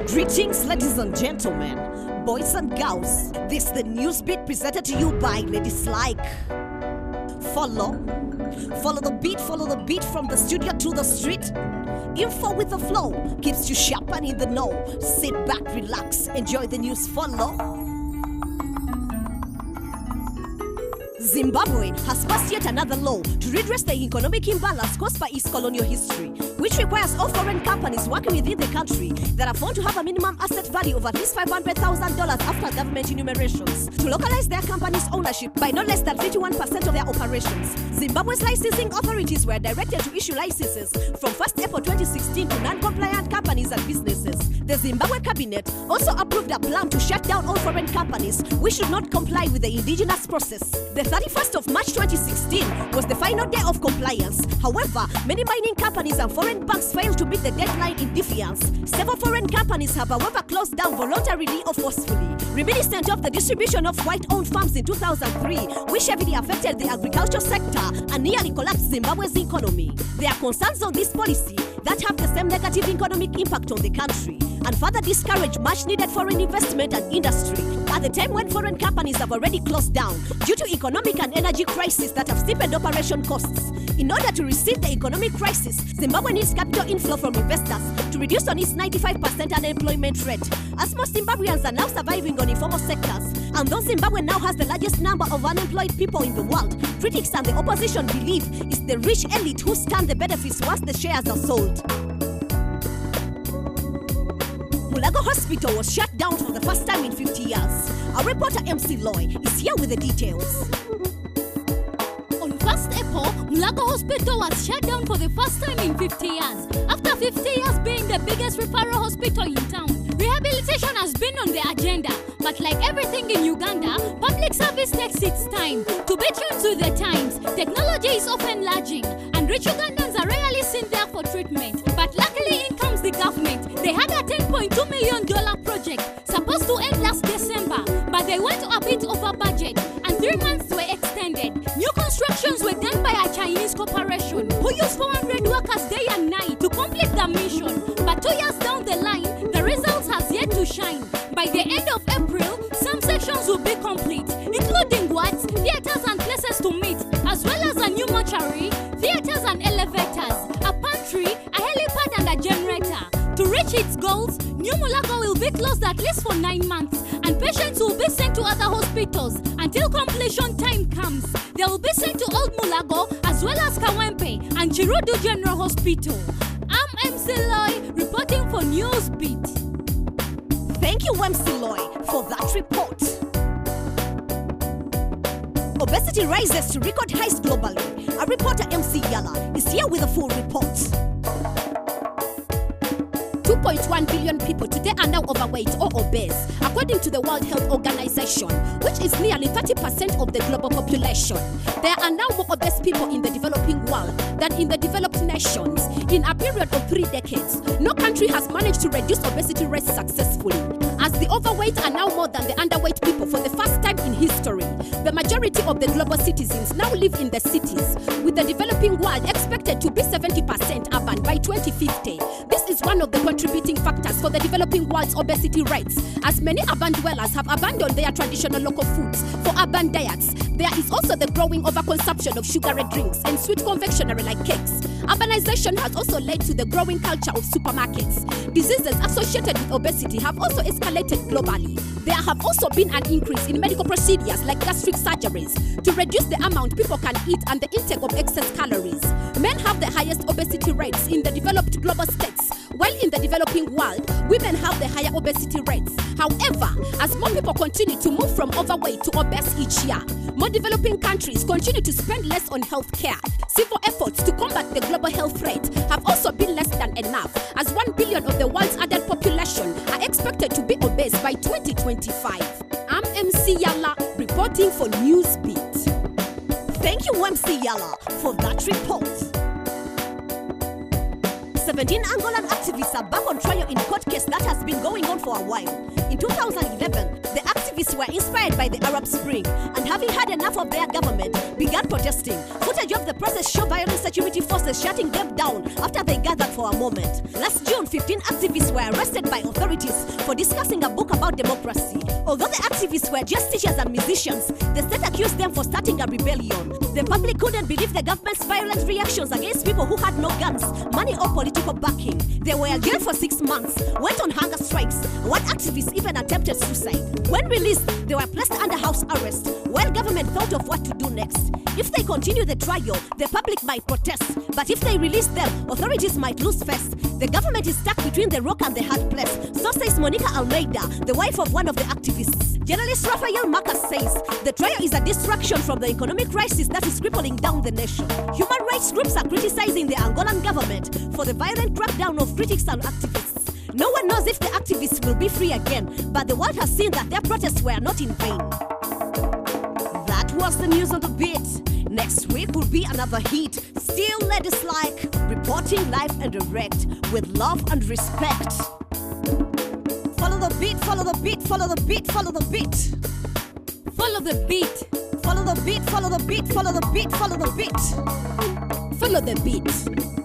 Greetings, ladies and gentlemen, boys and girls. This is the Newsbeat presented to you by ladies like Follow the beat from the studio to the street. Info with the flow keeps you sharp and in the know. Sit back, relax, enjoy the news. Follow. Zimbabwe has passed yet another law to redress the economic imbalance caused by its colonial history, which requires all foreign companies working within the country that are found to have a minimum asset value of at least $500,000 after government enumerations to localize their company's ownership by no less than 51% of their operations. Zimbabwe's licensing authorities were directed to issue licenses from 1st April 2016 to non-compliant companies and businesses. The Zimbabwe cabinet also approved a plan to shut down all foreign companies which should not comply with the indigenous process. The 31st of March 2016 was the final day of compliance. However, many mining companies and foreign banks failed to meet the deadline in defiance. Several foreign companies have, however, closed down voluntarily or forcefully, reminiscent of the distribution of white-owned farms in 2003, which heavily affected the agriculture sector and nearly collapsed Zimbabwe's economy. There are concerns on this policy that have the same negative economic impact on the country and further discourage much-needed foreign investment and industry at the time when foreign companies have already closed down due to economic and energy crisis that have steepened operation costs. In order to receive the economic crisis, Zimbabwe needs capital inflow from investors to reduce on its 95% unemployment rate, as most Zimbabweans are now surviving on informal sectors. And though Zimbabwe now has the largest number of unemployed people in the world, critics and the opposition believe it's the rich elite who stand the benefits once the shares are sold. Mulago Hospital was shut down for the first time in 50 years. Our reporter MC Loy is here with the details. On 1st April, Mulago Hospital was shut down for the first time in 50 years. After 50 years being the biggest referral hospital in town, rehabilitation has been on the agenda. But like everything in Uganda, public service takes its time. To be tuned to the times, technology is often lagging, and rich Ugandans are rarely seen there for treatment. But luckily in comes the government. They had a $10.2 million project supposed to end last December, but they went a bit over budget, and 3 months were extended. New constructions were done by a Chinese corporation who used 400 workers day and night to complete the mission. But 2 years down the line, the results has yet to shine. By the end of April, some sections will be complete, including wards, theaters and places to meet, as well as a new mortuary, theaters and elevators, a pantry, a helipad and a generator. To reach its goals, New Mulago will be closed at least for 9 months, and patients will be sent to other hospitals until completion time comes. They will be sent to Old Mulago as well as Kawempe and Chirudu General Hospital. I'm MC Loy reporting for Newsbeat. Thank you, MC Loy, for that report. Obesity rises to record highs globally. Our reporter MC Yala is here with a full report. 2.1 billion people today are now overweight or obese, according to the World Health Organization, which is nearly 30% of the global population. There are now more obese people in the developing world than in the developed nations. In a period of 3 decades, no country has managed to reduce obesity rates successfully. As the overweight are now more than the underweight people for the first time in history, the majority of the global citizens now live in the cities, with the developing world expected to be 70% urban by 2050. This is one of the contributing factors for the developing world's obesity rates, as many urban dwellers have abandoned their traditional local foods for urban diets. There is also the growing overconsumption of sugary drinks and sweet confectionery like cakes. Urbanization has also led to the growing culture of supermarkets. Diseases associated with obesity have also escalated globally. There have also been an increase in medical procedures like gastric surgeries to reduce the amount people can eat and the intake of excess calories. Men have the highest obesity rates in the developed global states, while in the developing world, women have the higher obesity rates. However, as more people continue to move from overweight to obese each year, more developing countries continue to spend less on health care. Civil efforts to combat the global health rate have also been less than enough, as 1 billion of the world's adult population are expected to be obese by 2025. I'm MC Yala, reporting for Newsbeat. Thank you, MC Yala, for that report. 17 Angolan activists are back on trial in a court case that has been going on for a while. In 2011, the activists activists were inspired by the Arab Spring and, having had enough of their government, began protesting. Footage of the process show violent security forces shutting them down after they gathered for a moment. Last June, 15 activists were arrested by authorities for discussing a book about democracy. Although the activists were just teachers and musicians, the state accused them for starting a rebellion. The public couldn't believe the government's violent reactions against people who had no guns, money or political backing. They were jailed for 6 months, went on hunger strikes. One activist even attempted suicide. When released, they were placed under house arrest while government thought of what to do next. If they continue the trial, the public might protest. But if they release them, authorities might lose face. The government is stuck between the rock and the hard place. So says Monica Almeida, the wife of one of the activists. Journalist Rafael Marcus says the trial is a distraction from the economic crisis that is crippling down the nation. Human rights groups are criticizing the Angolan government for the violent crackdown of critics and activists. No one knows if the activists will be free again, but the world has seen that their protests were not in vain. That was the news on the beat. Next week will be another hit. Still ladies like reporting live and direct with love and respect. Follow the beat, follow the beat, follow the beat, follow the beat. Follow the beat. Follow the beat, follow the beat, follow the beat, follow the beat. Follow the beat.